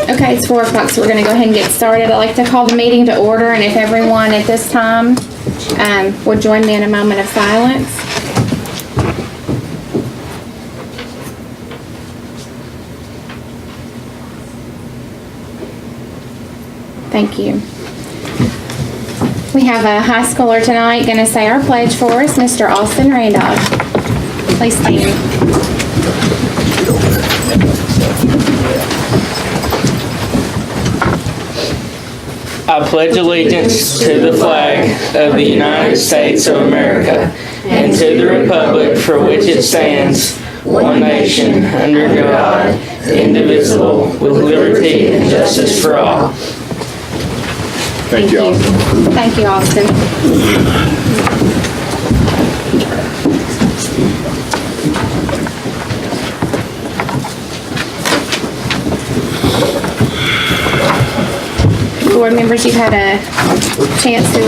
Okay, it's 4 o'clock, so we're gonna go ahead and get started. I'd like to call the meeting to order, and if everyone at this time would join me in a moment of silence. Thank you. We have a high schooler tonight gonna say our pledge for us, Mr. Austin Randolph. Please stand. I pledge allegiance to the flag of the United States of America and to the republic for which it stands, one nation, under God, indivisible, with liberty and justice for all. Thank you. Thank you, Austin. Board members, you've had a chance to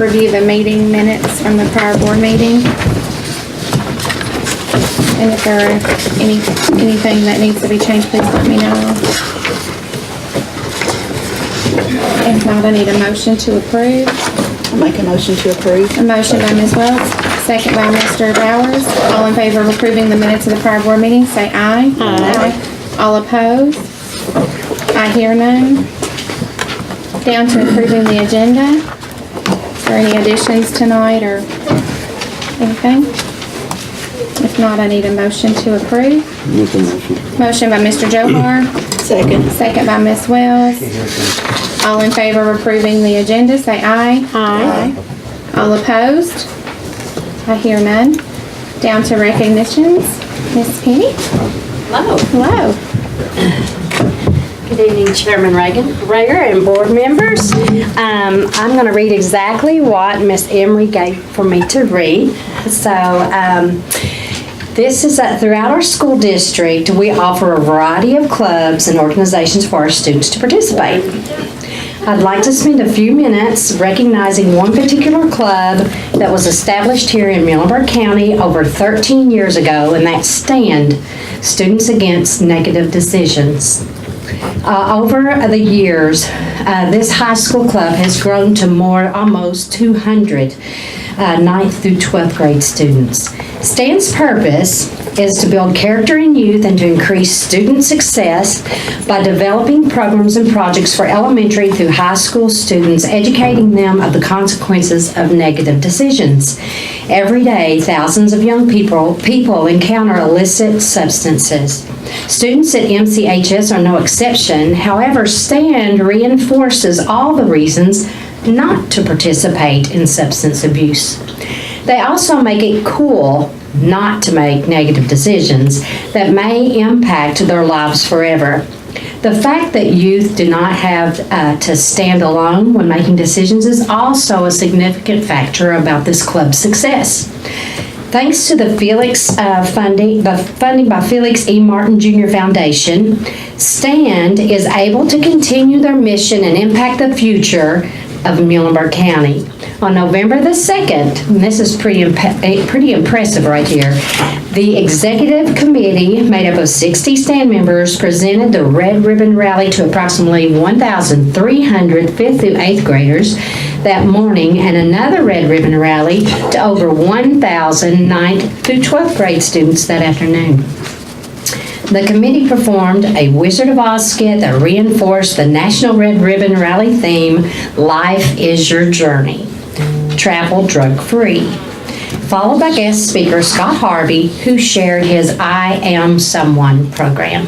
review the meeting minutes from the prior board meeting. And if there are anything that needs to be changed, please let me know. If not, I need a motion to approve. I'll make a motion to approve. A motion by Ms. Wells, second by Mr. Bowers. All in favor of approving the minutes of the prior board meeting, say aye. Aye. All opposed? I hear none. Down to approving the agenda. Is there any additions tonight or anything? If not, I need a motion to approve. Make a motion. Motion by Mr. Johar, Second. second by Ms. Wells. All in favor of approving the agenda, say aye. Aye. All opposed? I hear none. Down to recognitions. Ms. Penny? Hello. Hello. Good evening, Chairman Rager and board members. I'm going to read exactly what Miss Emery gave for me to read. So this is throughout our school district, we offer a variety of clubs and organizations for our students to participate. I'd like to spend a few minutes recognizing one particular club that was established here in Muhlenberg County over 13 years ago, and that's STAND, Students Against Negative Decisions. Over the years, this high school club has grown to almost 200 9th through 12th grade students. STAND's purpose is to build character in youth and to increase student success by developing programs and projects for elementary through high school students, educating them of the consequences of negative decisions. Every day, thousands of young people encounter illicit substances. Students at MCHS are no exception. However, STAND reinforces all the reasons not to participate in substance abuse. They also make it cool not to make negative decisions that may impact their lives forever. The fact that youth do not have to stand alone when making decisions is also a significant factor about this club's success. Thanks to the funding by Felix E. Martin Jr. Foundation, STAND is able to continue their mission and impact the future of Muhlenberg County. On November the 2nd, and this is pretty impressive right here, the executive committee, made up of 60 STAND members, presented the Red Ribbon Rally to approximately 1,300 5th through 8th graders that morning, and another Red Ribbon Rally to over 1,000 9th through 12th grade students that afternoon. The committee performed a Wizard of Oz skit that reinforced the National Red Ribbon Rally theme, Life is Your Journey. Travel drug-free, followed by guest speaker Scott Harvey, who shared his I Am Someone program.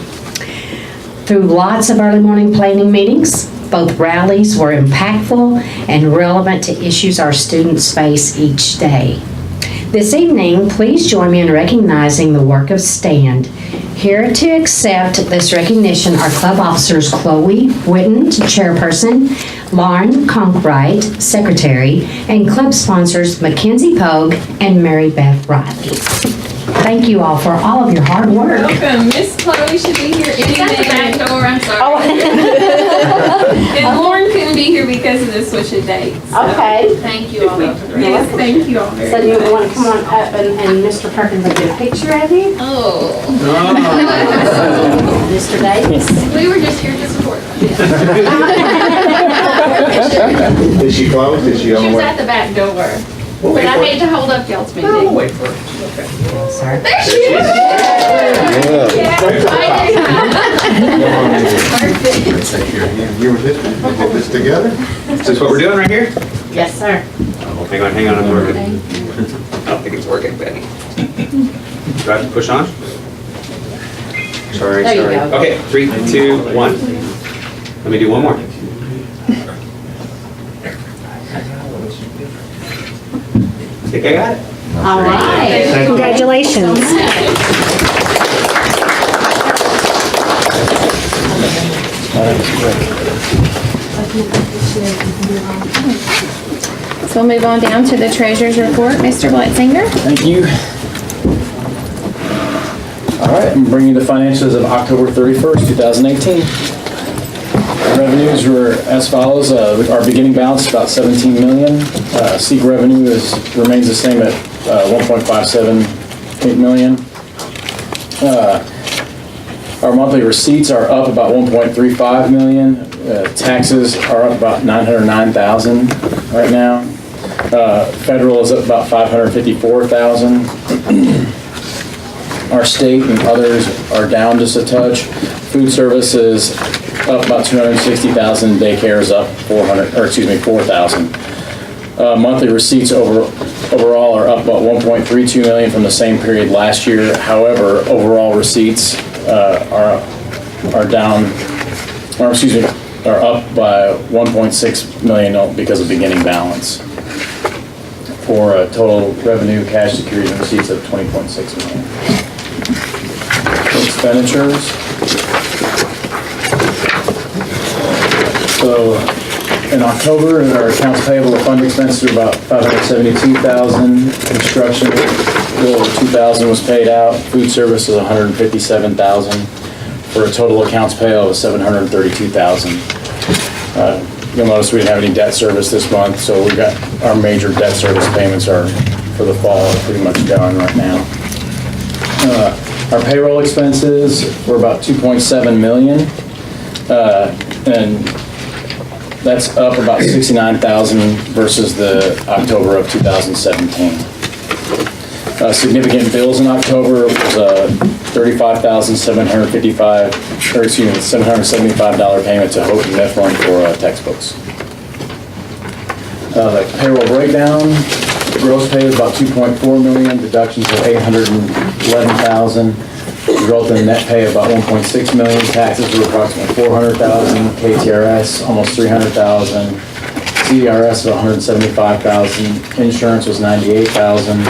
Through lots of early morning planning meetings, both rallies were impactful and relevant to issues our students face each day. This evening, please join me in recognizing the work of STAND. Here to accept this recognition are club officers Chloe Whitten, chairperson, Lauren Conkright, secretary, and club sponsors Mackenzie Pogue and Mary Beth Riley. Thank you all for all of your hard work. Welcome. Miss Chloe should be here any the back door. I'm sorry. And Lauren couldn't be here because of the switch of days. great. Okay. Thank you all. Yes, thank you all very So much. you want to come on up and Mr. Perkins will get a picture of you? Oh, Mr. Davis? we were just here to support them. Is she closed? Is she on She the was way? at the back door. We'll But wait I for hate it. to hold up y'all's We'll meeting. wait for it. Sir. There she is! Perfect. You were this, we did this together? Is this what we're doing right here? Yes, sir. Oh, hang on, I'm working. I don't think it's working, Betty. Do I have to push on? Sorry, There you sorry. go. Okay, 3, 2, 1. Let me do one more. I think I got it. All right. Congratulations. So we'll move on down to the treasurer's report. Mr. Blatzinger? Thank you. All right, I'm bringing you the financials of October 31st, 2018. Revenues were as follows. Our beginning balance is about $17 million. Seek revenue remains the same at $1.578 million. Our monthly receipts are up about $1.35 million. Taxes are up about $909,000 right now. Federal is up about $554,000. Our state and others are down just a touch. Food service is up about $260,000. Daycare is up $4,000. Monthly receipts overall are up about $1.32 million from the same period last year. However, overall receipts are up by $1.6 million because of beginning balance, for a total revenue, cash, securities, and receipts of $20.6 million. Expenditures. So in October, our accounts payable and fund expenses were about $572,000. Construction, a little over $2,000 was paid out. Food service was $157,000, for a total accounts payable of $732,000. You'll notice we didn't have any debt service this month, so we got our major debt service payments are for the fall are pretty much done right now. Our payroll expenses were about $2.7 million, and that's up about $69,000 versus the October of 2017. Significant bills in October was $775 payment to Houghton Mifflin for textbooks. The payroll breakdown, the gross pay is about $2.4 million, deductions of $811,000, resulting in net pay of about $1.6 million, taxes were approximately $400,000, KTRS almost $300,000, CDRS of $175,000, insurance was $98,000,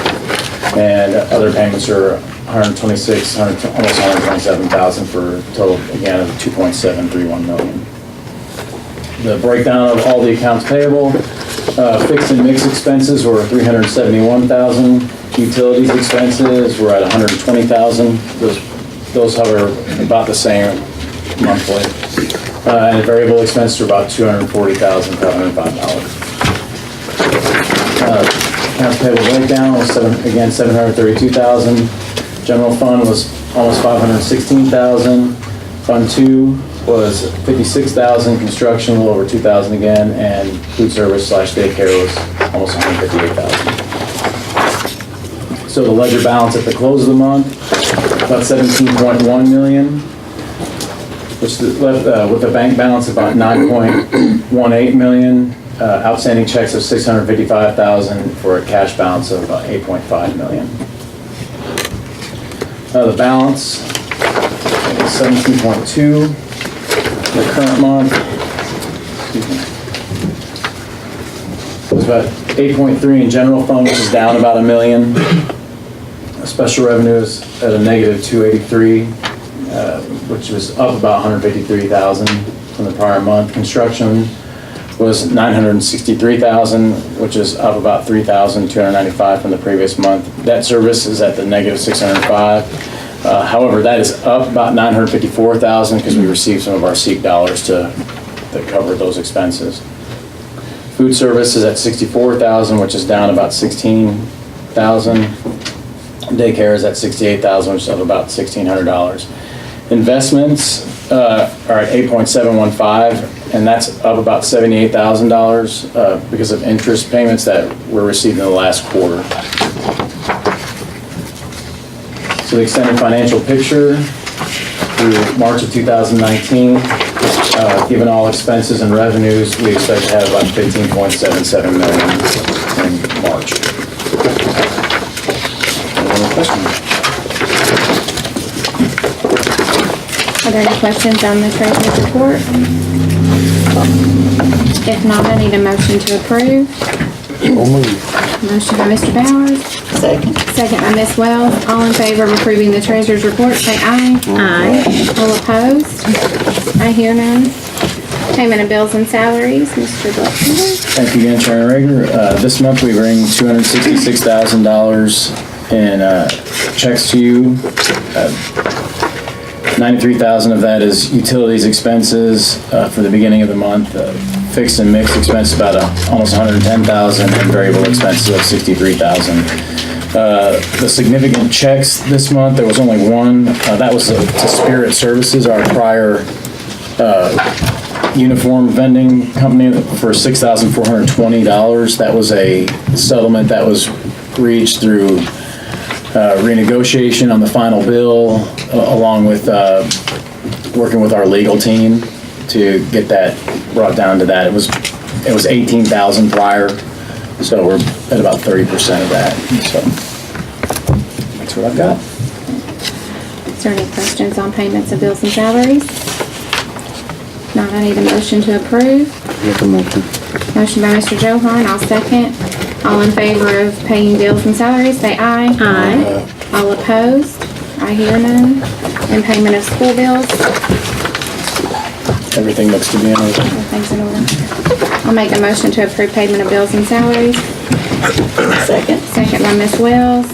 and other payments are almost $127,000 for a total, again, of $2.731 million. The breakdown of all the accounts payable, fixed and mixed expenses were $371,000, utilities expenses were at $120,000. Those hover about the same monthly. And variable expenses were about $240,505. Accounts payable breakdown was $732,000. General fund was almost $516,000. Fund 2 was $56,000. Construction a little over $2,000 again, and food service / daycare was almost $158,000. So the ledger balance at the close of the month, about $17.1 million, which left with a bank balance of about $9.18 million. Outstanding checks of $655,000 for a cash balance of about $8.5 million. The balance is $17.2. The current month, was about $8.3 in general fund, which is down about $1 million. Special revenue is at a negative $283, which was up about $153,000 from the prior month. Construction was $963,000, which is up about $3,295 from the previous month. Debt service is at the negative $605. However, that is up about $954,000 because we received some of our SEEK dollars that cover those expenses. Food service is at $64,000, which is down about $16,000. Daycare is at $68,000, which is up about $1,600. Investments are at $8.715, and that's up about $78,000 because of interest payments that were received in the last quarter. So the extended financial picture through March of 2019, given all expenses and revenues, we expect to have about $15.77 million in March. Any other questions? Are there any questions on the treasurer's report? If not, I need a motion to approve. Motion by Mr. Bowers, Second. second by Ms. Wells. All in favor of approving the treasurer's report, say aye. Aye. All opposed? I hear none. Payment of bills and salaries, Mr. Blackmore. Thank you again, Chairman Rager. This month we bring $266,000 in checks to you. 93,000 of that is utilities expenses for the beginning of the month. Fixed and mixed expenses about almost 110,000, and variable expenses of 63,000. The significant checks this month, there was only one. That was to Spirit Services, our prior uniform vending company, for $6,420. That was a settlement that was reached through renegotiation on the final bill, along with working with our legal team to get that brought down to that. It was 18,000 prior, so we're at about 30% of that. So that's what I've got. Is there any questions on payments of bills and salaries? Not, I need a motion to approve. Motion by Mr. Johan, I'll second. All in favor of paying bills and salaries, say aye. Aye. All opposed? I hear none. And payment of school bills, Everything looks to be in order. everything's in order. I'll make a motion to approve payment of bills and salaries. Second. Second by Ms. Wells.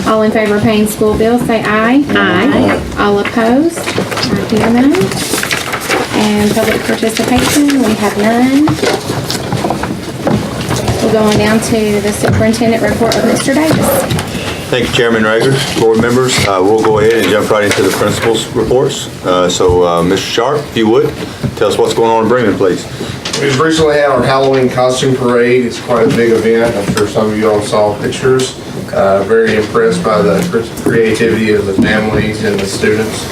All in favor of paying school bills, say aye. Aye. All opposed? I hear none. And public participation, we have none. We'll go on down to the superintendent report of Mr. Davis. Thank you, Chairman Rager, board members. We'll go ahead and jump right into the principal's reports. Mr. Sharp, if you would, tell us what's going on in Bremen, please. We've recently had our Halloween costume parade. It's quite a big event. I'm sure some of you all saw pictures. Very impressed by the creativity of the families and the students.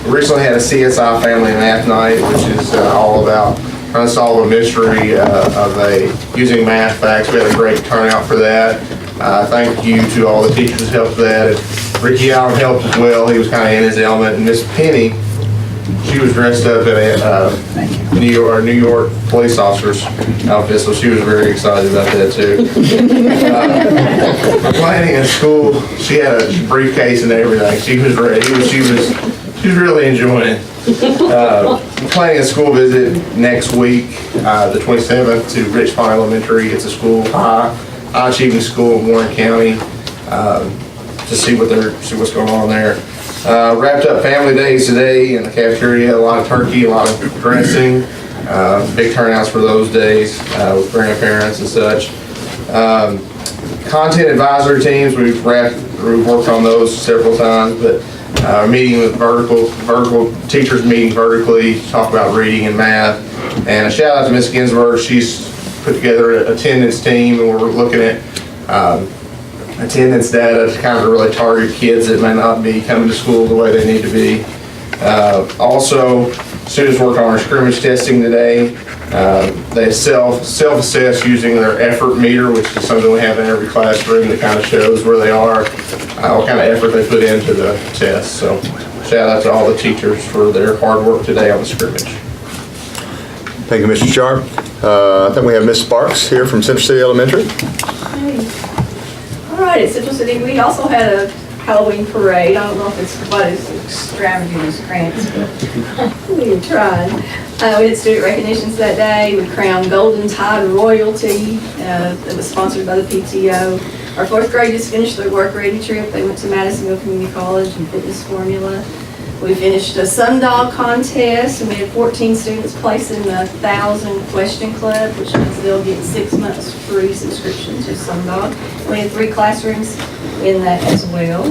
We recently had a CSI Family Math Night, which is all about trying to solve a mystery of using math facts. We had a great turnout for that. Thank you to all the teachers who helped with that. And Ricky Allen helped as well. He was kind of in his element. And Miss Penny, she was dressed up in a New York police officer's outfit, so she was very excited about that too. Planning in school, she had a briefcase and everything. She was ready. She was really enjoying it. Planning a school visit next week, the 27th, to Rich Pine Elementary. It's a school, high achieving school in Warren County, to see what's going on there. Wrapped up family days today in the cafeteria. A lot of turkey, a lot of dressing, big turnouts for those days with grandparents and such. Content advisory teams, we've worked on those several times, but meeting with vertical teachers, meeting vertically, talk about reading and math. And a shout out to Miss Ginsburg. She's put together an attendance team, and we're looking at attendance data to kind of really target kids that may not be coming to school the way they need to be. Also, students worked on our scrimmage testing today. They self-assess using their effort meter, which is something we have in every classroom that kind of shows where they are, what kind of effort they put into the test. So shout out to all the teachers for their hard work today on the scrimmage. Thank you, Mr. Sharp. I think we have Miss Sparks here from Central City Elementary. All right, at Central City, we also had a Halloween parade. I don't know if it's quite as extravagant as Grant's, but we tried. We had student recognitions that day. We crowned Golden Tide Royalty. That was sponsored by the PTO. Our fourth grade just finished their work ready trip. They went to Madisonville Community College and Fitness Formula. We finished a Sundog contest, and we had 14 students place in the 1,000 Question Club, which means they'll get 6 months free subscription to Sundog. We had 3 classrooms in that as well.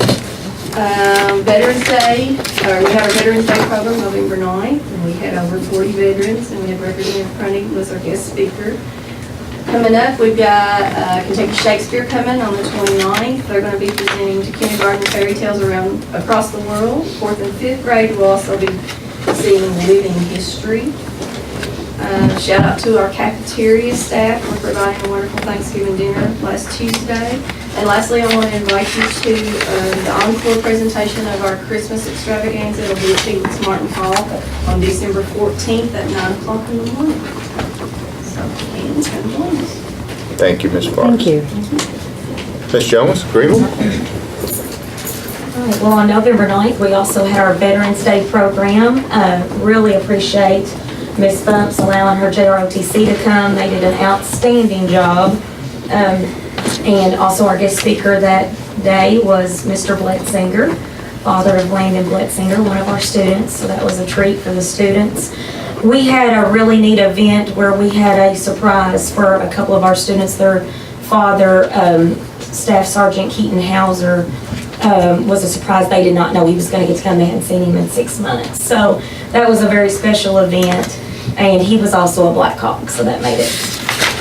Veterans Day, we had our Veterans Day program November 9th, and we had over 40 veterans, and we had Representative Prunty was our guest speaker. Coming up, we've got Kentucky Shakespeare coming on the 29th. They're going to be presenting to kindergarten fairy tales across the world. 4th and 5th grade will also be seeing Living History. Shout out to our cafeteria staff for providing a wonderful Thanksgiving dinner last Tuesday. And lastly, I want to invite you to the encore presentation of our Christmas extravaganza. It'll be at Felix Martin Hall on December 14th at 9 o'clock in the morning. So, and come join us. Thank you, Ms. Farr. Thank you. Ms. Jones, Greenville? All right, well, on November 9th, we also had our Veterans Day program. Really appreciate Ms. Bumps allowing her JROTC to come. They did an outstanding job. And also our guest speaker that day was Mr. Bletzinger, father of Landon Bletzinger, one of our students. So that was a treat for the students. We had a really neat event where we had a surprise for a couple of our students. Their father, Staff Sergeant Keaton Hauser, was a surprise. They did not know he was going to get to come. They hadn't seen him in 6 months. So that was a very special event. And he was also a Black Hawk, so that made it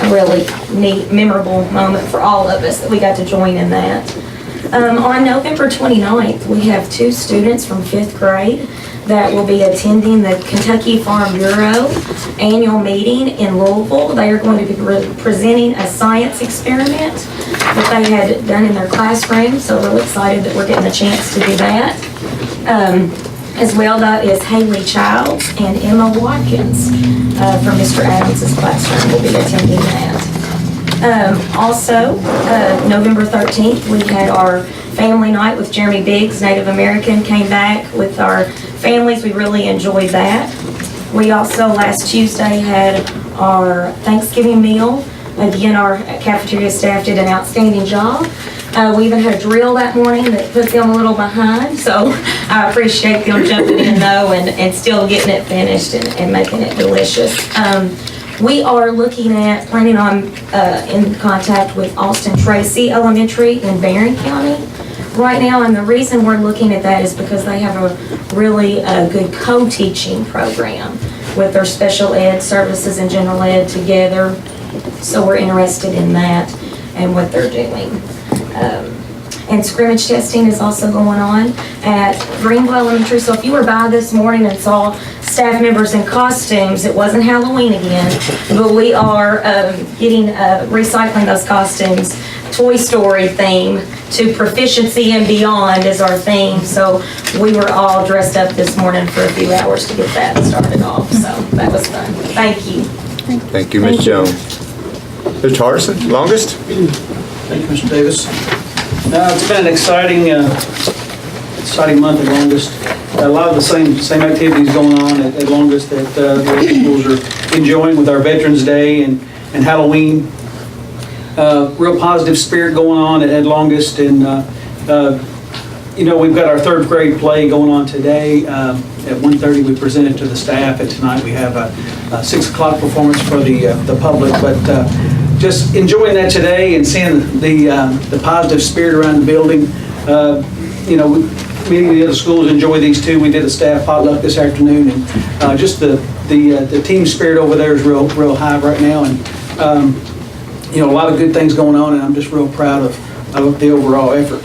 a really neat, memorable moment for all of us that we got to join in that. On November 29th, we have 2 students from 5th grade that will be attending the Kentucky Farm Bureau annual meeting in Louisville. They are going to be presenting a science experiment that they had done in their classroom, so really excited that we're getting a chance to do that. As well, that is Haley Childs and Emma Watkins from Mr. Adams' classroom will be attending that. Also, November 13th, we had our family night with Jeremy Biggs, Native American, came back with our families. We really enjoyed that. We also, last Tuesday, had our Thanksgiving meal. Again, our cafeteria staff did an outstanding job. We even had a drill that morning that put them a little behind, so I appreciate them jumping in though and still getting it finished and making it delicious. We are looking at, planning on in contact with Austin Tracy Elementary in Barron County right now, and the reason we're looking at that is because they have a really good co-teaching program with their special ed services and general ed together, so we're interested in that and what they're doing. And scrimmage testing is also going on at Greenville Elementary. So if you were by this morning and saw staff members in costumes, it wasn't Halloween again, but we are recycling those costumes. Toy Story theme to Proficiency and Beyond is our theme. So we were all dressed up this morning for a few hours to get that started off. So that was fun. Thank you. Thank you, Ms. Jones. Mr. Hardison, longest? Thank you, Mr. Davis. It's been an exciting month at Longest. A lot of the same activities going on at Longest that the schools are enjoying with our Veterans Day and Halloween. Real positive spirit going on at Longest, and we've got our 3rd grade play going on today. At 1:30 we present it to the staff, and tonight we have a 6 o'clock performance for the public. But just enjoying that today and seeing the positive spirit around the building. Many of the other schools enjoy these too. We did a staff potluck this afternoon, and just the team spirit over there is real high right now, and a lot of good things going on, and I'm just real proud of the overall effort.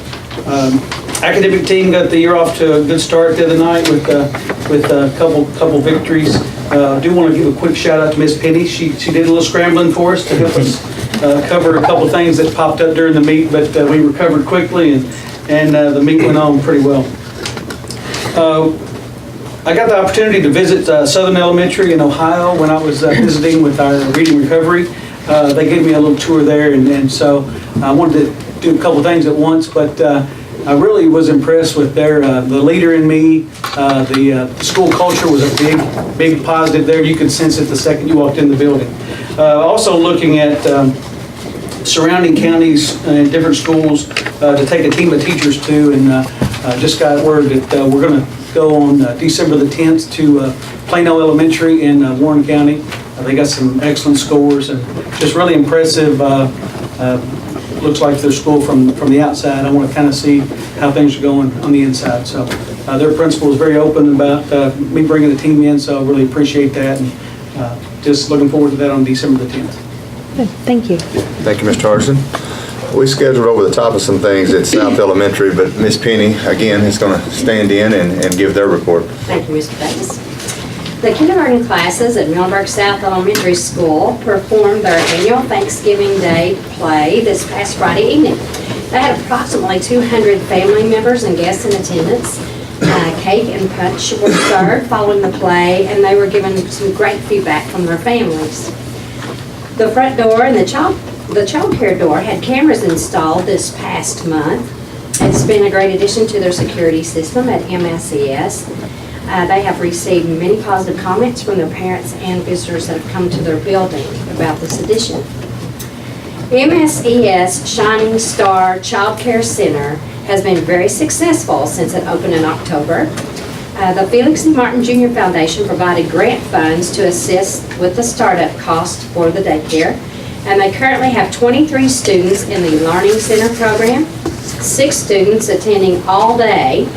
Academic team got the year off to a good start the other night with a couple victories. I do want to give a quick shout out to Miss Penny. She did a little scrambling for us to help us cover a couple things that popped up during the meet, but we recovered quickly, and the meet went on pretty well. I got the opportunity to visit Southern Elementary in Ohio when I was visiting with our Reading Recovery. They gave me a little tour there, and so I wanted to do a couple things at once, but I really was impressed with the leader in me. The school culture was a big positive there. You could sense it the second you walked in the building. Also looking at surrounding counties and different schools to take a team of teachers to, and Just got word that we're going to go on December the 10th to Plano Elementary in Warren County. They got some excellent scores and just really impressive. Looks like their school from the outside. I want to kind of see how things are going on the inside. So their principal is very open about me bringing the team in, so I really appreciate that. And just looking forward to that on December the 10th. Good, thank you. Thank you, Mr. Hardison. We scheduled over the top of some things at South Elementary, but Ms. Penny, again, is going to stand in and give their report. Thank you, Mr. Davis. The kindergarten classes at Millburg South Elementary School performed their annual Thanksgiving Day play this past Friday evening. They had approximately 200 family members and guests in attendance. Cake and punch were served following the play, and they were given some great feedback from their families. The front door and the child care door had cameras installed this past month. It's been a great addition to their security system at MSES. They have received many positive comments from their parents and visitors that have come to their building about this addition. MSES Shining Star Child Care Center has been very successful since it opened in October. The Felix C. Martin Jr. Foundation provided grant funds to assist with the startup cost for the daycare, and they currently have 23 students in the Learning Center program, 6 students attending all day,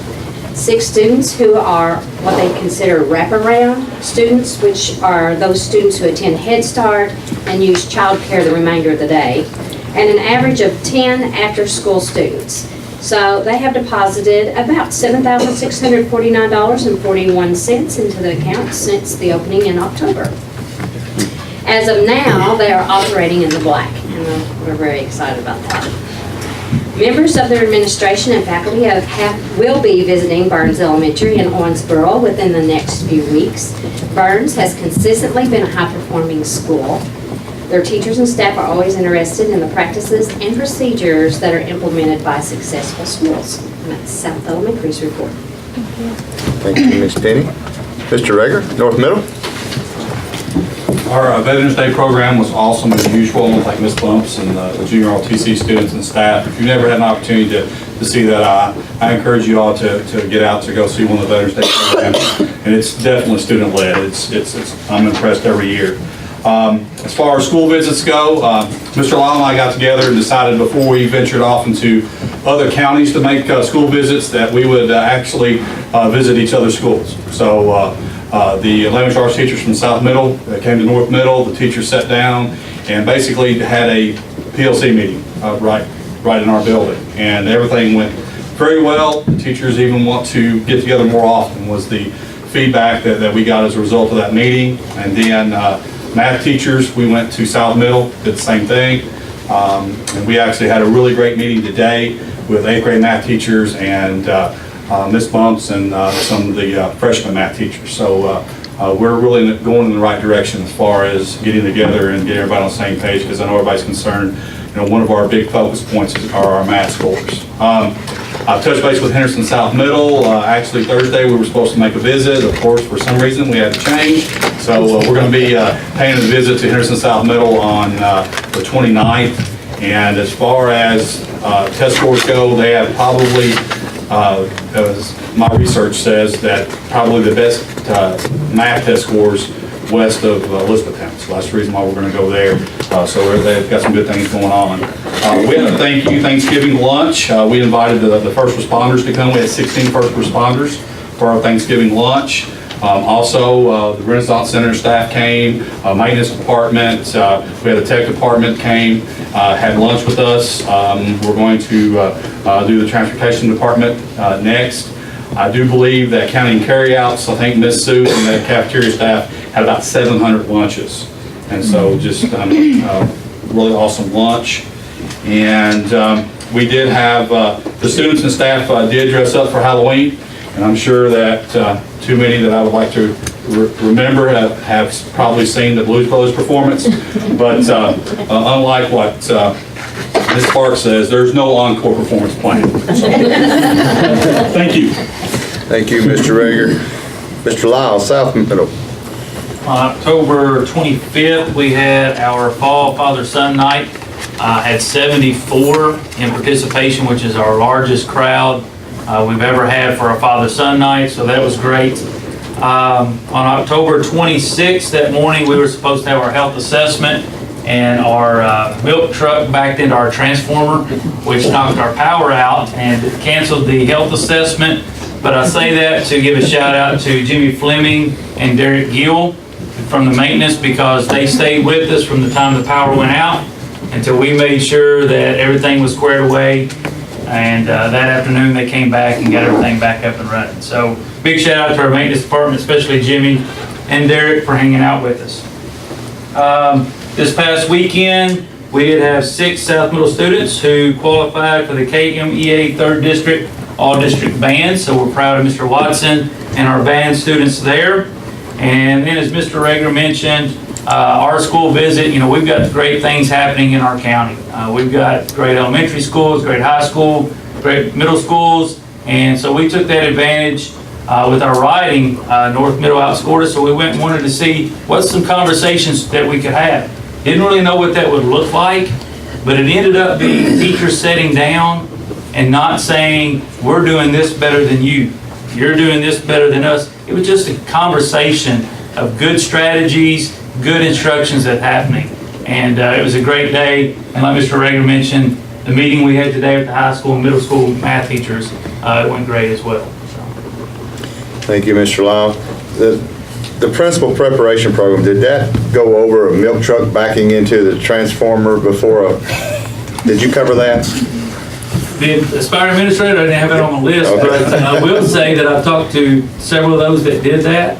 6 students who are what they consider wraparound students, which are those students who attend Head Start and use child care the remainder of the day, and an average of 10 after-school students. So they have deposited about $7,649.41 into the account since the opening in October. As of now, they are operating in the black, and we're very excited about that. Members of their administration and faculty will be visiting Burns Elementary in Owensboro within the next few weeks. Burns has consistently been a high-performing school. Their teachers and staff are always interested in the practices and procedures that are implemented by successful schools. And that's South Elementary's report. Thank you, Ms. Penny. Mr. Rager, North Middle. Our Veterans Day program was awesome as usual. Like Ms. Bumps and the junior ROTC students and staff. If you've never had an opportunity to see that, I encourage you all to get out to go see one of the Veterans Day programs. And it's definitely student-led. I'm impressed every year. As far as school visits go, Mr. Lyle and I got together and decided before we ventured off into other counties to make school visits that we would actually visit each other's schools. So the language arts teachers from South Middle came to North Middle. The teachers sat down and basically had a PLC meeting right in our building, and everything went very well. The teachers even want to get together more often was the feedback that we got as a result of that meeting. And then math teachers, we went to South Middle, did the same thing. And we actually had a really great meeting today with 8th grade math teachers and Ms. Bumps and some of the freshman math teachers. So we're really going in the right direction as far as getting together and getting everybody on the same page, because I know everybody's concerned. One of our big focus points are our math scores. I've touched base with Henderson South Middle. Actually, Thursday we were supposed to make a visit. Of course, for some reason, we had to change. So we're going to be paying a visit to Henderson South Middle on the 29th. And as far as test scores go, they have probably, as my research says, that probably the best math test scores west of Elizabethtown. So that's the reason why we're going to go there. So they've got some good things going on. We had a Thanksgiving lunch. We invited the first responders to come. We had 16 first responders for our Thanksgiving lunch. Also, the Renaissance Center staff came, maintenance department, we had the tech department came, had lunch with us. We're going to do the transportation department next. I do believe that counting carryouts, I think Ms. Sue and the cafeteria staff had about 700 lunches. And so just really awesome lunch. And we did have, the students and staff did dress up for Halloween. And I'm sure that too many that I would like to remember have probably seen the Blues Brothers performance. But unlike what Ms. Park says, there's no encore performance planned. Thank you. Thank you, Mr. Rager. Mr. Lyle, South Middle. On October 25th, we had our Fall Father-Son Night. Had 74 in participation, which is our largest crowd we've ever had for a father-son night, so that was great. On October 26th, that morning, we were supposed to have our health assessment, and our milk truck backed into our transformer, which knocked our power out and canceled the health assessment. But I say that to give a shout out to Jimmy Fleming and Derek Gill from the maintenance, because they stayed with us from the time the power went out until we made sure that everything was squared away. And that afternoon, they came back and got everything back up and running. So big shout out to our maintenance department, especially Jimmy and Derek, for hanging out with us. This past weekend, we did have 6 South Middle students who qualified for the KMEA 3rd District All-District Band, so we're proud of Mr. Watson and our band students there. And then, as Mr. Rager mentioned, our school visit, we've got great things happening in our county. We've got great elementary schools, great high school, great middle schools, and so we took that advantage with our riding. North Middle outscored us, so we went and wanted to see what's some conversations that we could have. Didn't really know what that would look like, but it ended up being teachers sitting down and not saying, we're doing this better than you, you're doing this better than us. It was just a conversation of good strategies, good instructions that happening. And it was a great day. And like Mr. Rager mentioned, the meeting we had today with the high school and middle school math teachers, it went great as well. Thank you, Mr. Lyle. The principal preparation program, did that go over a milk truck backing into the transformer before did you cover that? The aspiring administrator, I didn't have it on the list, Okay. but I will say that I've talked to several of those that did that,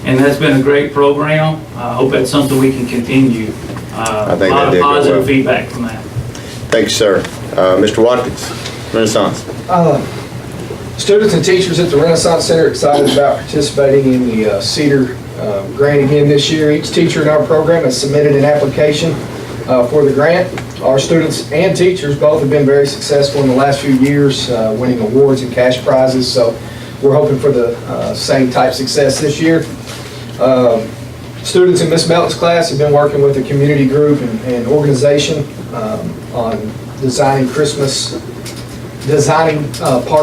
and that's been a great program. I hope that's something we can continue. I think a lot that did of go positive well. feedback from that. Thank you, sir. Mr. Watkins, Renaissance. Students and teachers at the Renaissance Center are excited about participating in the Cedar grant again this year. Each teacher in our program has submitted an application for the grant. Our students and teachers both have been very successful in the last few years, winning awards and cash prizes, so we're hoping for the same type success this year. Students in Miss Melton's class have been working with a community group and organization on designing parts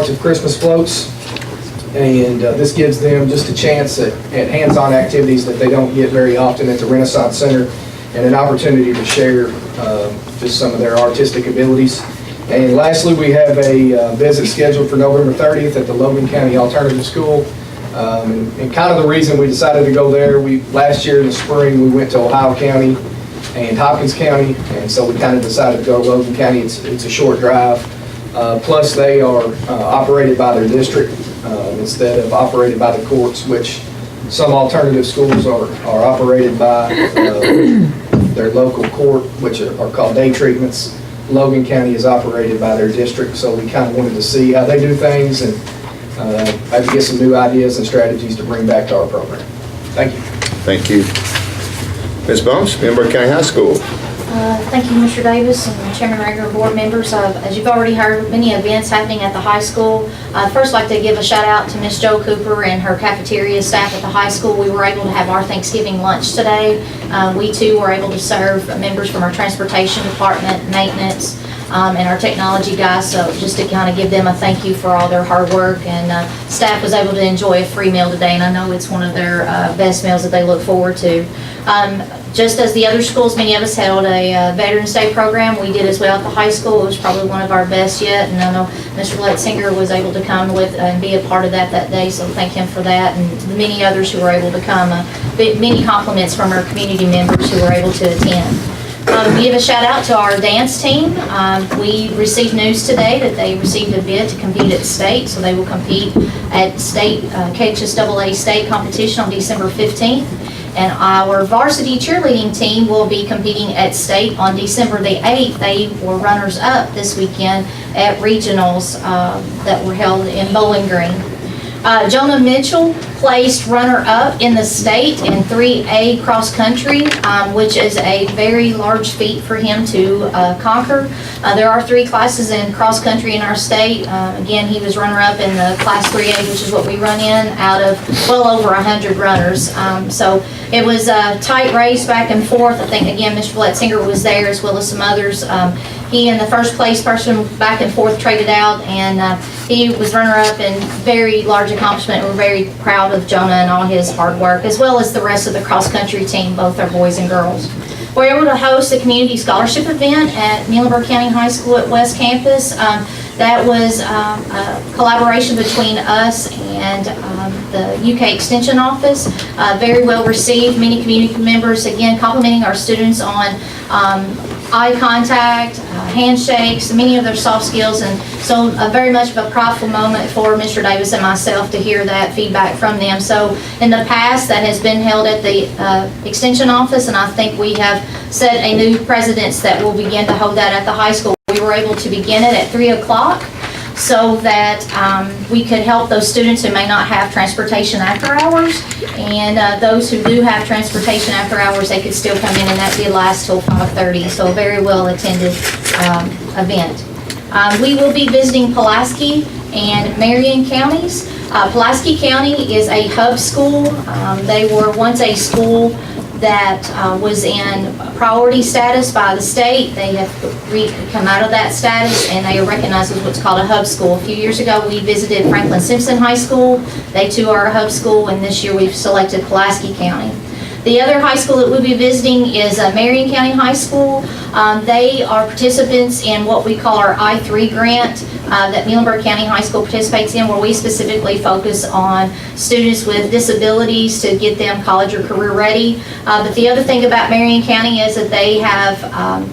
of Christmas floats, and this gives them just a chance at hands-on activities that they don't get very often at the Renaissance Center, and an opportunity to share just some of their artistic abilities. And lastly, we have a visit scheduled for November 30th at the Logan County Alternative School. And kind of the reason we decided to go there, last year in the spring we went to Ohio County and Hopkins County, and so we kind of decided to go to Logan County. It's a short drive. Plus they are operated by their district instead of operated by the courts, which some alternative schools are operated by their local court, which are called day treatments. Logan County is operated by their district, so we kind of wanted to see how they do things and maybe get some new ideas and strategies to bring back to our program. Thank you. Thank you. Ms. Bumps, member of County High School. Thank you, Mr. Davis and Chairman Rager and board members. As you've already heard, many events happening at the high school. I'd first like to give a shout out to Miss Jo Cooper and her cafeteria staff at the high school. We were able to have our Thanksgiving lunch today. We too were able to serve members from our transportation department, maintenance, and our technology guys, so just to kind of give them a thank you for all their hard work. And staff was able to enjoy a free meal today, and I know it's one of their best meals that they look forward to. Just as the other schools, many of us held a Veterans Day program. We did as well at the high school. It was probably one of our best yet, and I know Mr. Letzinger was able to come with and be a part of that day, so thank him for that, and the many others who were able to come. Many compliments from our community members who were able to attend. Give a shout out to our dance team. We received news today that they received a bid to compete at state, so they will compete at state KHSAA state competition on December 15th. And our varsity cheerleading team will be competing at state on December the 8th. They were runners-up this weekend at regionals that were held in Bowling Green. Jonah Mitchell placed runner-up in the state in 3A cross-country, which is a very large feat for him to conquer. There are 3 classes in cross-country in our state. Again, he was runner-up in the Class 3A, which is what we run in, out of well over 100 runners. So it was a tight race back and forth. I think, again, Mr. Letzinger was there as well as some others. He and the first place person back and forth traded out, and He was runner-up and very large accomplishment. We're very proud of Jonah and all his hard work, as well as the rest of the cross-country team, both our boys and girls. We're able to host a community scholarship event at Muhlenberg County High School at West Campus. That was a collaboration between us and the UK Extension Office. Very well received. Many community members, again, complimenting our students on eye contact, handshakes, many of their soft skills, and so very much of a prideful moment for Mr. Davis and myself to hear that feedback from them. So in the past, that has been held at the Extension Office, and I think we have set a new precedence that we'll begin to hold that at the high school. We were able to begin it at 3 o'clock so that we could help those students who may not have transportation after hours, and those who do have transportation after hours, they could still come in, and that did last till 5:30, so a very well attended event. We will be visiting Pulaski and Marion counties. Pulaski County is a hub school. They were once a school that was in priority status by the state. They have come out of that status, and they are recognized as what's called a hub school. A few years ago, we visited Franklin Simpson High School. They too are a hub school, and this year we've selected Pulaski County. The other high school that we'll be visiting is Marion County High School. They are participants in what we call our I-3 grant that Muhlenberg County High School participates in, where we specifically focus on students with disabilities to get them college or career ready. But the other thing about Marion County is that they have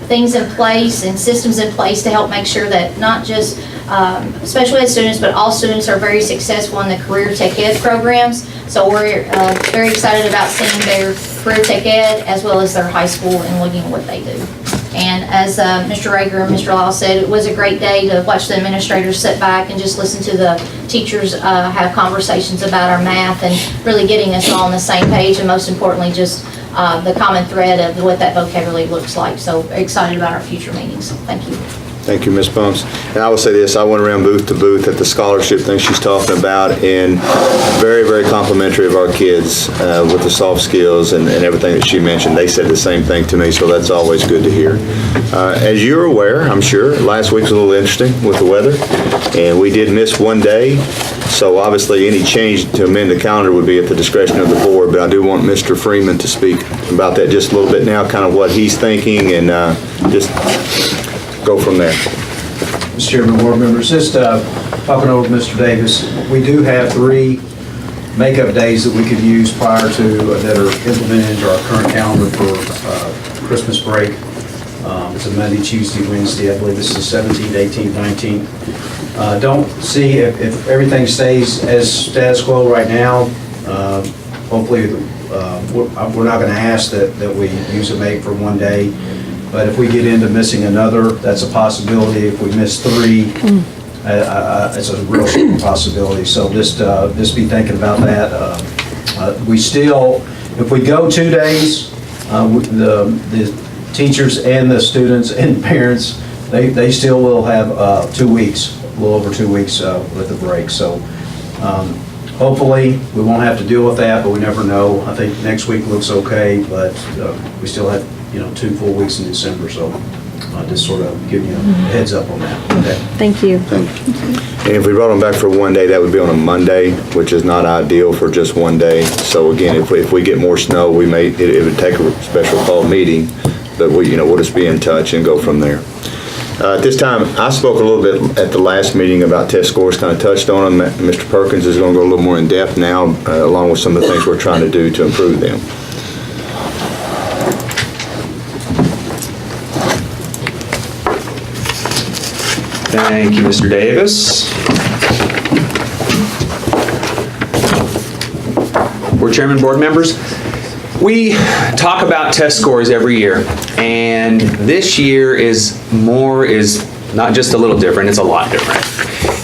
things in place and systems in place to help make sure that not just special ed students, but all students are very successful in the career tech ed programs. So we're very excited about seeing their career tech ed as well as their high school and looking at what they do. And as Mr. Rager and Mr. Lyle said, it was a great day to watch the administrators sit back and just listen to the teachers have conversations about our math and really getting us all on the same page, and most importantly, just the common thread of what that vocabulary looks like. So excited about our future meetings. Thank you. Thank you, Ms. Bumps. And I will say this, I went around booth to booth at the scholarship thing she's talking about, and very, very complimentary of our kids with the soft skills and everything that she mentioned. They said the same thing to me, so that's always good to hear. As you're aware, I'm sure, last week was a little interesting with the weather, and we did miss one day. So obviously, any change to amend the calendar would be at the discretion of the board, but I do want Mr. Freeman to speak about that just a little bit now, kind of what he's thinking, and just go from there. Mr. Chairman, board members, just talking over with Mr. Davis, we do have 3 makeup days that we could use prior to, that are implemented into our current calendar for Christmas break. It's a Monday, Tuesday, Wednesday. I believe this is the 17th, 18th, 19th. Don't see if everything stays as status quo right now. Hopefully, we're not going to ask that we use a make for one day. But if we get into missing another, that's a possibility. If we miss 3, it's a real possibility. So just be thinking about that. We still, if we go 2 days, the teachers and the students and parents, they still will have 2 weeks, a little over 2 weeks with the break. So hopefully we won't have to deal with that, but we never know. I think next week looks okay, but we still have 2 full weeks in December, so just sort of giving you a heads up on that. Okay. Thank you. And if we brought them back for one day, that would be on a Monday, which is not ideal for just one day. So again, if we get more snow, it would take a special call meeting, but we'll just be in touch and go from there. At this time, I spoke a little bit at the last meeting about test scores, kind of touched on them. Mr. Perkins is going to go a little more in depth now, along with some of the things we're trying to do to improve them. Thank you, Mr. Davis. Board Chairman, board members, we talk about test scores every year, and this year is not just a little different, it's a lot different.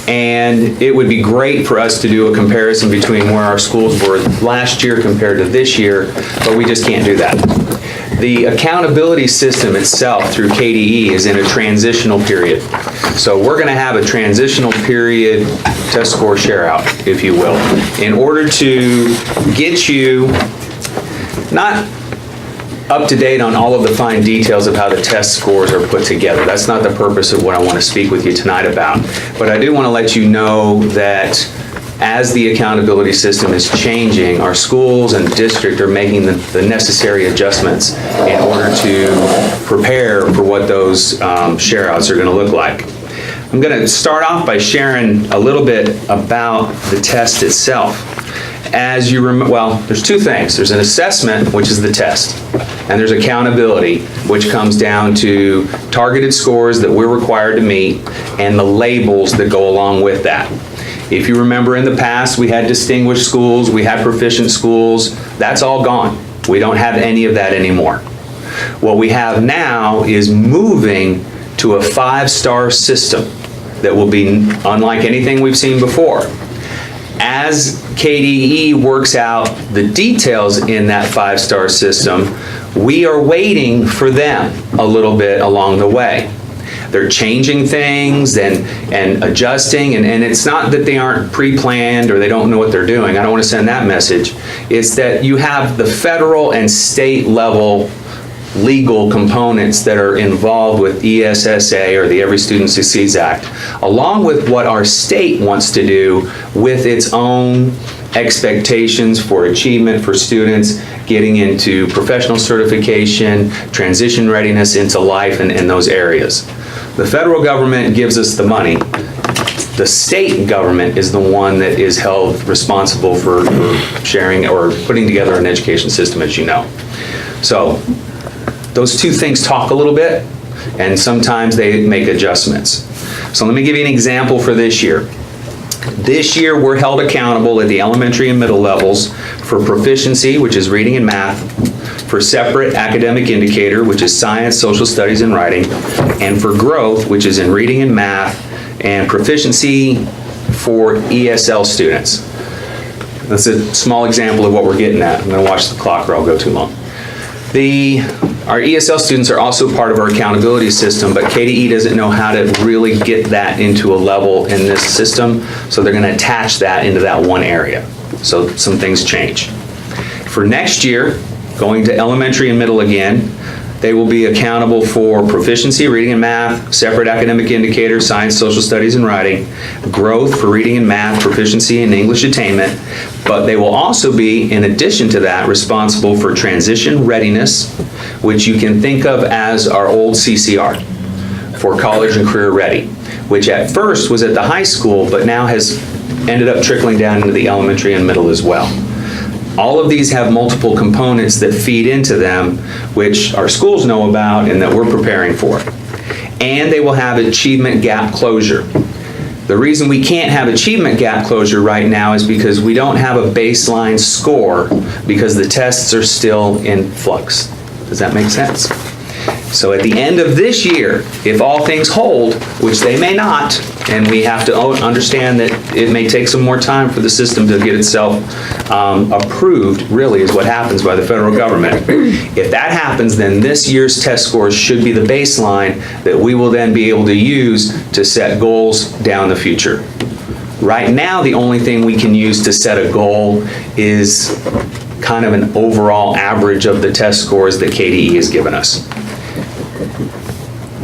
And it would be great for us to do a comparison between where our schools were last year compared to this year, but we just can't do that. The accountability system itself through KDE is in a transitional period. So we're going to have a transitional period test score share out, if you will, in order to get you not up to date on all of the fine details of how the test scores are put together. That's not the purpose of what I want to speak with you tonight about. But I do want to let you know that as the accountability system is changing, our schools and district are making the necessary adjustments in order to prepare for what those share-outs are going to look like. I'm going to start off by sharing a little bit about the test itself. As you remember, well, there's two things. There's an assessment, which is the test, and there's accountability, which comes down to targeted scores that we're required to meet and the labels that go along with that. If you remember in the past, we had distinguished schools, we had proficient schools. That's all gone. We don't have any of that anymore. What we have now is moving to a 5-star system that will be unlike anything we've seen before. As KDE works out the details in that 5-star system, we are waiting for them a little bit along the way. They're changing things and adjusting, and it's not that they aren't pre-planned or they don't know what they're doing. I don't want to send that message. It's that you have the federal and state level legal components that are involved with ESSA, or the Every Student Succeeds Act, along with what our state wants to do with its own expectations for achievement for students getting into professional certification, transition readiness into life, and those areas. The federal government gives us the money. The state government is the one that is held responsible for sharing or putting together an education system, as you know. So those two things talk a little bit, and sometimes they make adjustments. So let me give you an example for this year. This year, we're held accountable at the elementary and middle levels for proficiency, which is reading and math, for separate academic indicator, which is science, social studies, and writing, and for growth, which is in reading and math, and proficiency for ESL students. That's a small example of what we're getting at. I'm going to watch the clock or I'll go too long. Our ESL students are also part of our accountability system, but KDE doesn't know how to really get that into a level in this system, so they're going to attach that into that one area. So some things change. For next year, going to elementary and middle again, they will be accountable for proficiency, reading and math, separate academic indicators, science, social studies, and writing, growth for reading and math, proficiency, and English attainment, but they will also be, in addition to that, responsible for transition readiness, which you can think of as our old CCR, for college and career ready, which at first was at the high school, but now has ended up trickling down into the elementary and middle as well. All of these have multiple components that feed into them, which our schools know about and that we're preparing for. And they will have achievement gap closure. The reason we can't have achievement gap closure right now is because we don't have a baseline score because the tests are still in flux. Does that make sense? So at the end of this year, if all things hold, which they may not, and we have to understand that it may take some more time for the system to get itself approved, really is what happens by the federal government. If that happens, then this year's test scores should be the baseline that we will then be able to use to set goals down the future. Right now, the only thing we can use to set a goal is kind of an overall average of the test scores that KDE has given us.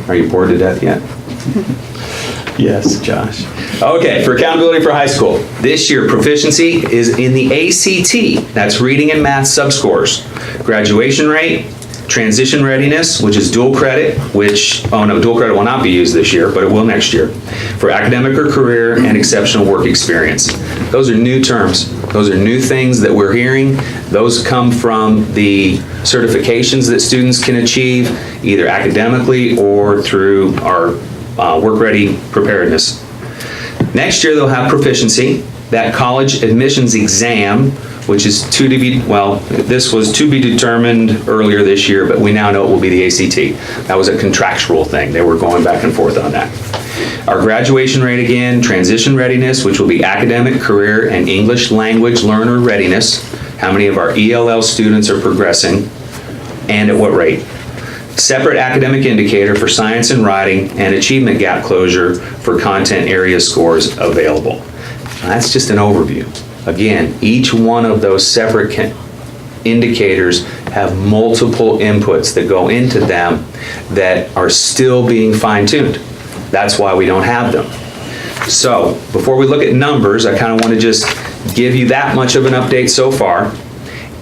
Are you bored to death yet? Yes, Josh. Okay, for accountability for high school. This year, proficiency is in the ACT. That's reading and math subscores. Graduation rate, transition readiness, which is dual credit, dual credit will not be used this year, but it will next year. For academic or career and exceptional work experience. Those are new terms. Those are new things that we're hearing. Those come from the certifications that students can achieve, either academically or through our work-ready preparedness. Next year, they'll have proficiency, that college admissions exam, which is this was to be determined earlier this year, but we now know it will be the ACT. That was a contractual thing. They were going back and forth on that. Our graduation rate again, transition readiness, which will be academic, career, and English language learner readiness. How many of our ELL students are progressing, and at what rate? Separate academic indicator for science and writing, and achievement gap closure for content area scores available. Now, that's just an overview. Again, each one of those separate indicators have multiple inputs that go into them that are still being fine-tuned. That's why we don't have them. So, before we look at numbers, I kind of want to just give you that much of an update so far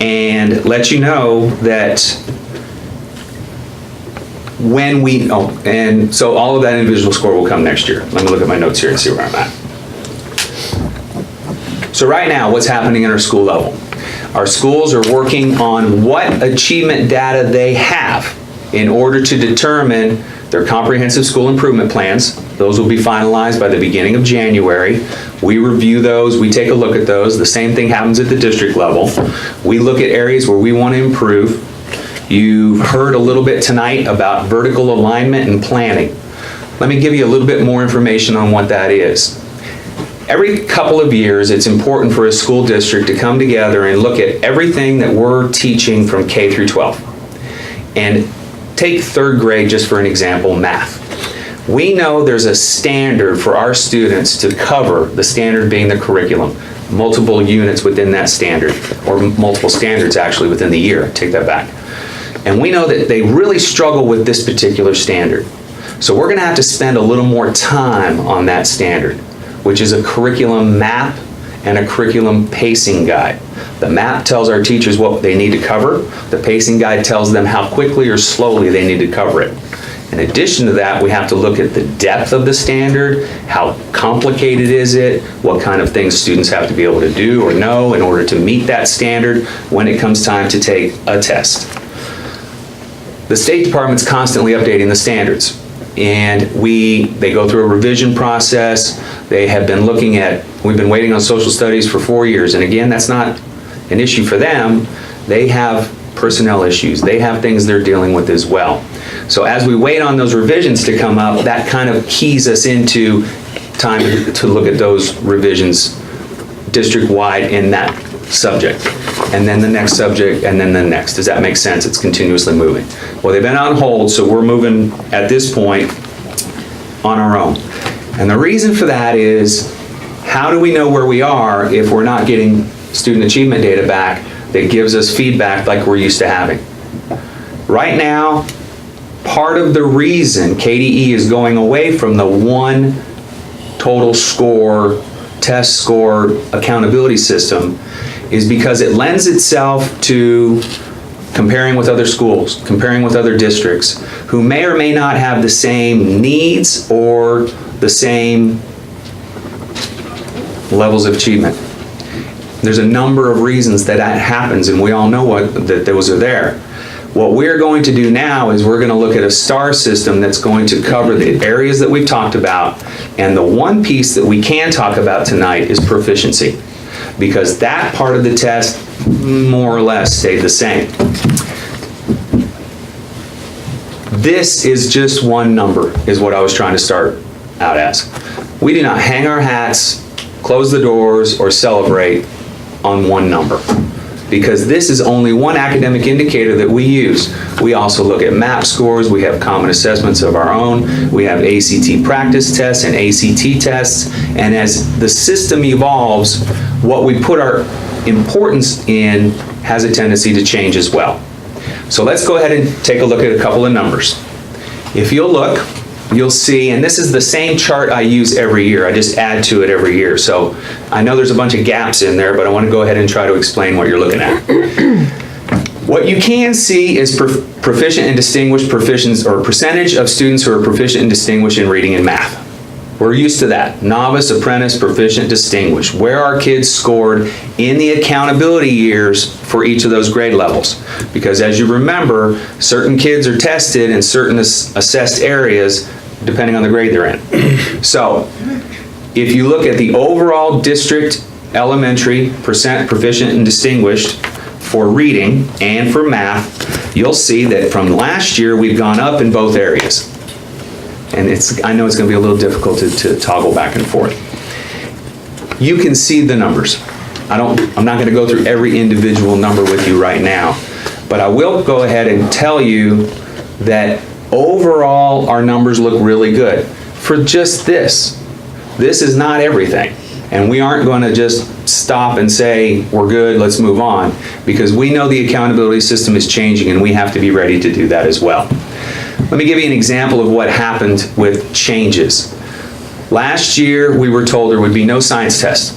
and let you know that when we, and so all of that individual score will come next year. Let me look at my notes here and see where I'm at. So right now, what's happening in our school level? Our schools are working on what achievement data they have in order to determine their comprehensive school improvement plans. Those will be finalized by the beginning of January. We review those, we take a look at those. The same thing happens at the district level. We look at areas where we want to improve. You heard a little bit tonight about vertical alignment and planning. Let me give you a little bit more information on what that is. Every couple of years, it's important for a school district to come together and look at everything that we're teaching from K through 12. And take third grade just for an example, math. We know there's a standard for our students to cover, the standard being the curriculum, multiple units within that standard, or multiple standards actually within the year, take that back. And we know that they really struggle with this particular standard. So we're gonna have to spend a little more time on that standard, which is a curriculum map and a curriculum pacing guide. The map tells our teachers what they need to cover. The pacing guide tells them how quickly or slowly they need to cover it. In addition to that, we have to look at the depth of the standard, how complicated is it, what kind of things students have to be able to do or know in order to meet that standard when it comes time to take a test. The State Department's constantly updating the standards, and they go through a revision process. They have been looking at, we've been waiting on social studies for 4 years, and again, that's not an issue for them. They have personnel issues. They have things they're dealing with as well. So as we wait on those revisions to come up, that kind of keys us into time to look at those revisions district-wide in that subject, and then the next subject, and then the next. Does that make sense? It's continuously moving. Well, they've been on hold, so we're moving at this point on our own. And the reason for that is, how do we know where we are if we're not getting student achievement data back that gives us feedback like we're used to having? Right now, part of the reason KDE is going away from the one total score, test score accountability system is because it lends itself to comparing with other schools, comparing with other districts who may or may not have the same needs or the same levels of achievement. There's a number of reasons that happens, and we all know that those are there. What we're going to do now is we're going to look at a STAR system that's going to cover the areas that we've talked about, and the one piece that we can talk about tonight is proficiency, because that part of the test more or less stayed the same. This is just one number, is what I was trying to start out as. We do not hang our hats, close the doors, or celebrate on one number, because this is only one academic indicator that we use. We also look at MAP scores, we have common assessments of our own, we have ACT practice tests and ACT tests, and as the system evolves, what we put our importance in has a tendency to change as well. So let's go ahead and take a look at a couple of numbers. If you'll look, you'll see, and this is the same chart I use every year, I just add to it every year. So I know there's a bunch of gaps in there, but I want to go ahead and try to explain what you're looking at. What you can see is proficient and distinguished proficiency, or percentage of students who are proficient and distinguished in reading and math. We're used to that. Novice, apprentice, proficient, distinguished. Where our kids scored in the accountability years for each of those grade levels. Because as you remember, certain kids are tested in certain assessed areas depending on the grade they're in. So, if you look at the overall district elementary percent proficient and distinguished for reading and for math, you'll see that from last year we've gone up in both areas. And I know it's going to be a little difficult to toggle back and forth. You can see the numbers. I'm not going to go through every individual number with you right now, but I will go ahead and tell you that overall our numbers look really good for just this. This is not everything, and we aren't going to just stop and say, we're good, let's move on, because we know the accountability system is changing and we have to be ready to do that as well. Let me give you an example of what happened with changes. Last year, we were told there would be no science test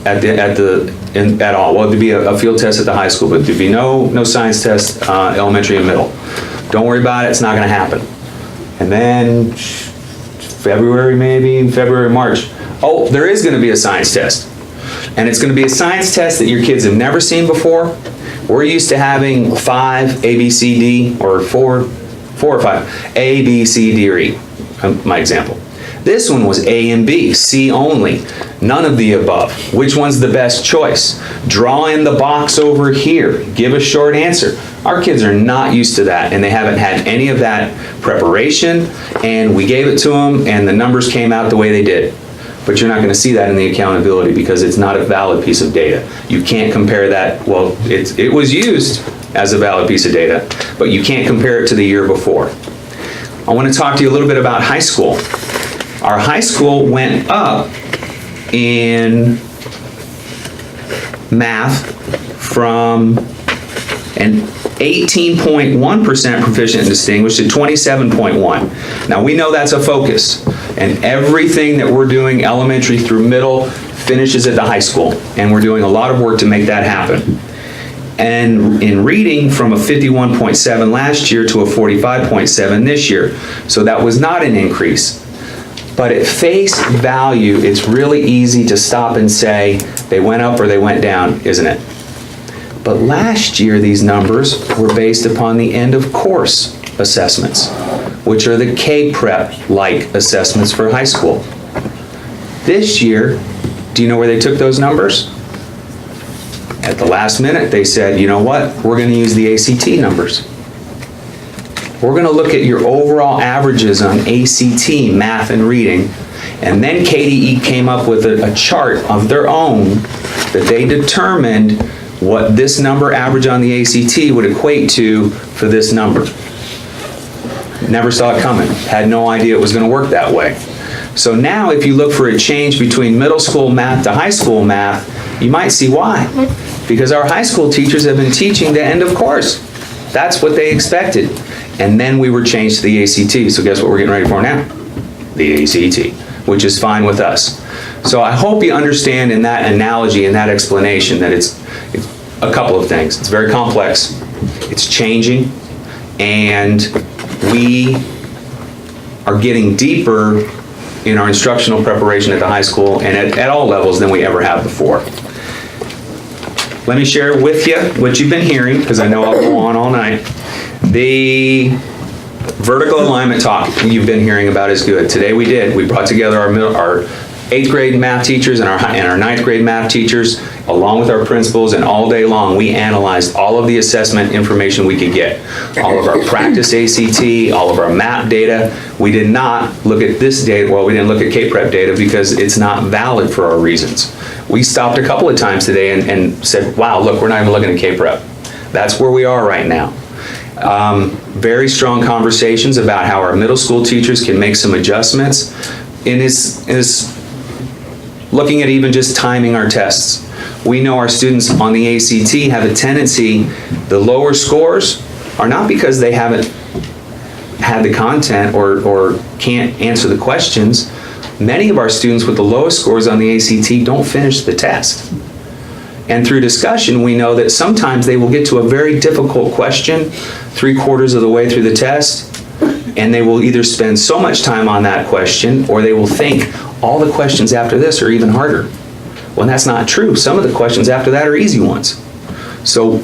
at all. Well, there'd be a field test at the high school, but there'd be no science test, elementary and middle. Don't worry about it, it's not gonna happen. And then February, March, oh, there is gonna be a science test. And it's gonna be a science test that your kids have never seen before. We're used to having 5 A, B, C, D, or 4 or 5, A, B, C, D, or E, my example. This one was A and B, C only, none of the above. Which one's the best choice? Draw in the box over here, give a short answer. Our kids are not used to that, and they haven't had any of that preparation, and we gave it to them, and the numbers came out the way they did. But you're not gonna see that in the accountability because it's not a valid piece of data. You can't compare that, well, it was used as a valid piece of data, but you can't compare it to the year before. I wanna talk to you a little bit about high school. Our high school went up in math from an 18.1% proficient and distinguished to 27.1. Now we know that's a focus, and everything that we're doing elementary through middle finishes at the high school, and we're doing a lot of work to make that happen. And in reading, from a 51.7 last year to a 45.7 this year, so that was not an increase. But at face value, it's really easy to stop and say, they went up or they went down, isn't it? But last year, these numbers were based upon the end of course assessments, which are the K-Prep-like assessments for high school. This year, do you know where they took those numbers? At the last minute, they said, you know what? We're going to use the ACT numbers. We're going to look at your overall averages on ACT, math and reading, and then KDE came up with a chart of their own that they determined what this number average on the ACT would equate to for this number. Never saw it coming, had no idea it was going to work that way. So now if you look for a change between middle school math to high school math, you might see why. Because our high school teachers have been teaching the end of course. That's what they expected. And then we were changed to the ACT. So guess what we're getting ready for now? The ACT, which is fine with us. So I hope you understand in that analogy and that explanation that it's a couple of things. It's very complex, it's changing, and we are getting deeper in our instructional preparation at the high school and at all levels than we ever have before. Let me share with you what you've been hearing, because I know I'll go on all night. The vertical alignment talk you've been hearing about is good. Today we brought together our 8th grade math teachers and our 9th grade math teachers, along with our principals, and all day long we analyzed all of the assessment information we could get. All of our practice ACT, all of our MAP data. We did not look at this data, well, we didn't look at K-Prep data because it's not valid for our reasons. We stopped a couple of times today and said, wow, look, we're not even looking at K-Prep. That's where we are right now. Very strong conversations about how our middle school teachers can make some adjustments, and is looking at even just timing our tests. We know our students on the ACT have a tendency, the lower scores are not because they haven't had the content or can't answer the questions. Many of our students with the lowest scores on the ACT don't finish the test. And through discussion, we know that sometimes they will get to a very difficult question 3/4 of the way through the test, and they will either spend so much time on that question, or they will think all the questions after this are even harder. Well, that's not true. Some of the questions after that are easy ones. So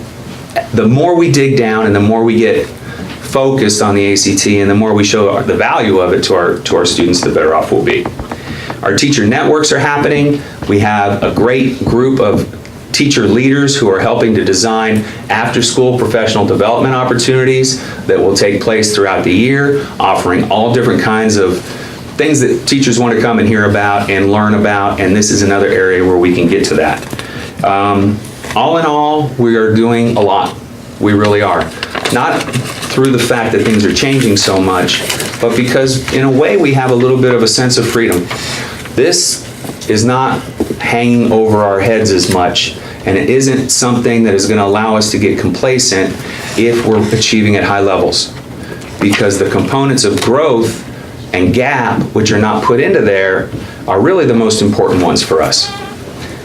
the more we dig down and the more we get focused on the ACT and the more we show the value of it to our students, the better off we'll be. Our teacher networks are happening. We have a great group of teacher leaders who are helping to design after-school professional development opportunities that will take place throughout the year, offering all different kinds of things that teachers want to come and hear about and learn about, and this is another area where we can get to that. All in all, we are doing a lot. We really are. Not through the fact that things are changing so much, but because in a way we have a little bit of a sense of freedom. This is not hanging over our heads as much, and it isn't something that is going to allow us to get complacent if we're achieving at high levels. Because the components of growth and gap, which are not put into there, are really the most important ones for us.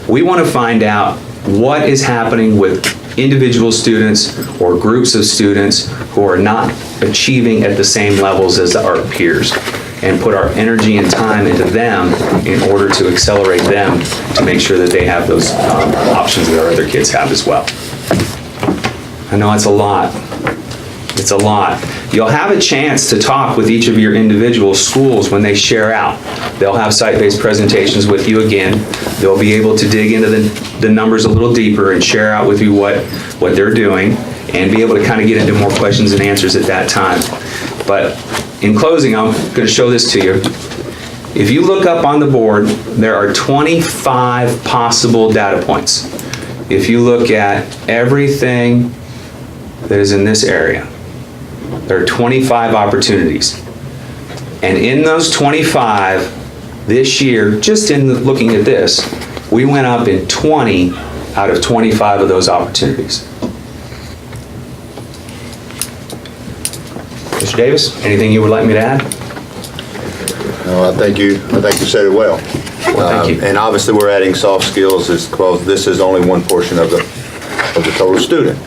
We want to find out what is happening with individual students or groups of students who are not achieving at the same levels as our peers, and put our energy and time into them in order to accelerate them to make sure that they have those options that our other kids have as well. I know it's a lot. It's a lot. You'll have a chance to talk with each of your individual schools when they share out. They'll have site-based presentations with you again. They'll be able to dig into the numbers a little deeper and share out with you what they're doing, and be able to kind of get into more questions and answers at that time. But in closing, I'm going to show this to you. If you look up on the board, there are 25 possible data points. If you look at everything that is in this area, there are 25 opportunities. And in those 25, this year, just in looking at this, we went up in 20 out of 25 of those opportunities. Mr. Davis, anything you would like me to add? No, I think you said it well. Thank you. And obviously, we're adding soft skills because this is only one portion of the total student.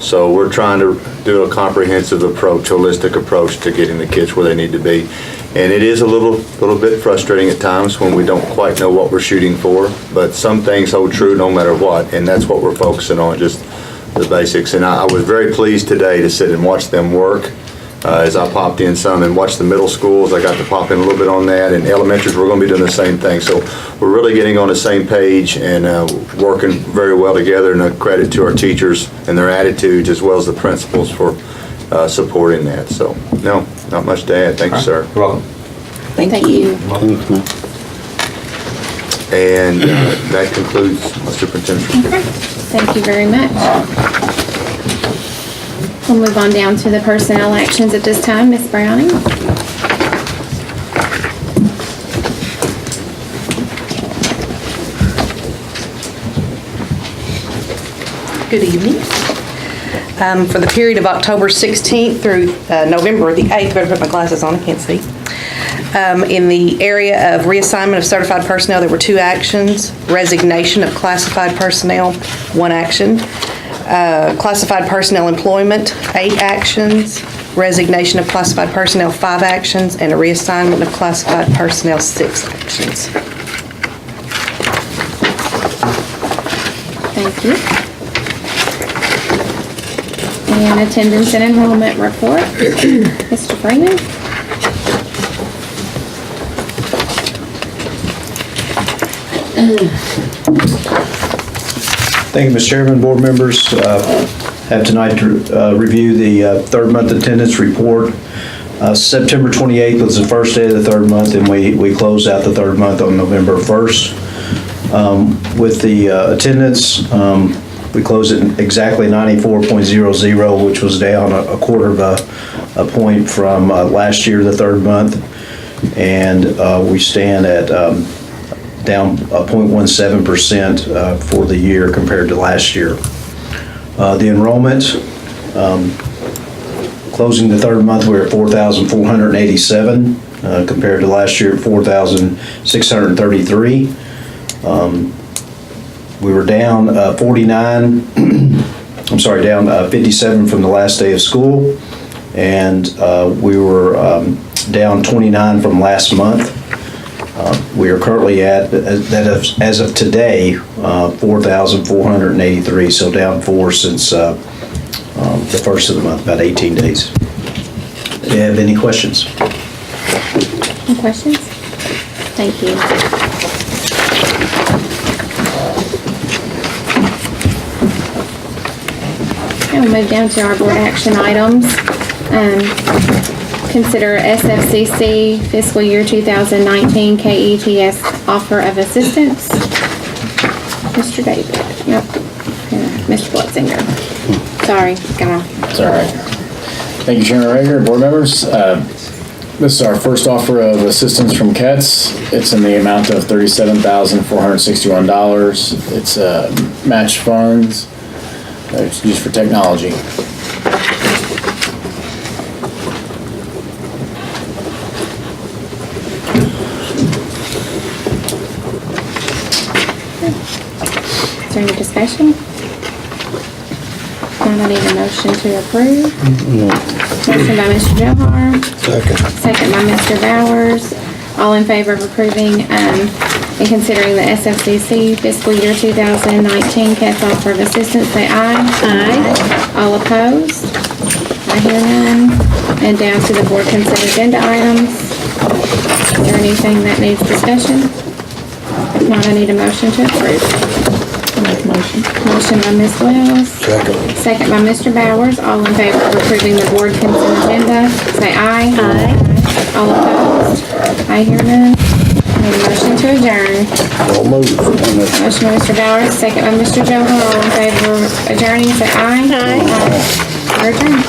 So we're trying to do a comprehensive approach, holistic approach to getting the kids where they need to be. And it is a little bit frustrating at times when we don't quite know what we're shooting for, but some things hold true no matter what, and that's what we're focusing on, just the basics. And I was very pleased today to sit and watch them work. As I popped in some and watched the middle schools, I got to pop in a little bit on that, and elementaries, we're going to be doing the same thing. So we're really getting on the same page and working very well together, and a credit to our teachers and their attitudes as well as the principals for supporting that. So, no, not much to add. Thank you, sir. You're welcome. Thank you. And that concludes my superintendent's report. Thank you very much. We'll move on down to the personnel actions at this time. Ms. Browning? Good evening. For the period of October 16th through November the 8th, better put my glasses on, I can't see. In the area of reassignment of certified personnel, there were 2 actions. Resignation of classified personnel, 1 action. Classified personnel employment, 8 actions. Resignation of classified personnel, 5 actions. And a reassignment of classified personnel, 6 actions. Thank you. And attendance and enrollment report. Mr. Freeman? Thank you, Mr. Chairman, board members. Have tonight to review the third month attendance report. September 28th was the first day of the third month, and we closed out the third month on November 1st. With the attendance, we closed at exactly 94.00, which was down a quarter of a point from last year, the third month. And we stand at down 0.17% for the year compared to last year. The enrollment, closing the third month, we're at 4,487 compared to last year at 4,633. We were down 57 from the last day of school, and we were down 29 from last month. We are currently at, as of today, 4,483, so down 4 since the first of the month, about 18 days. Do you have any questions? Any questions? Thank you. And we'll move down to our board action items. Consider SFCC fiscal year 2019 KETS offer of assistance. Mr. David. Yep. Mr. Blutzinger. Sorry, got off. It's all right. Thank you, Chairman Rager, board members. This is our first offer of assistance from KETS. It's in the amount of $37,461. It's match funds. It's used for technology. Is there any discussion? Now I need a motion to approve. Motion by Mr. Johar. Second by Mr. Bowers. All in favor of approving and considering the SFCC fiscal year 2019 CATS offer of assistance, say aye. Aye. All opposed? I hear none. And down to the board consent agenda items. Is there anything that needs discussion? If not, I need a motion to approve. Motion by Ms. Wells. Second by Mr. Bowers. All in favor of approving the board consent agenda, say aye. Aye. All opposed? I hear none. Need a motion to adjourn. Motion by Mr. Bowers, second by Mr. Johar. All in favor of adjourning, say aye. Aye. We're adjourned.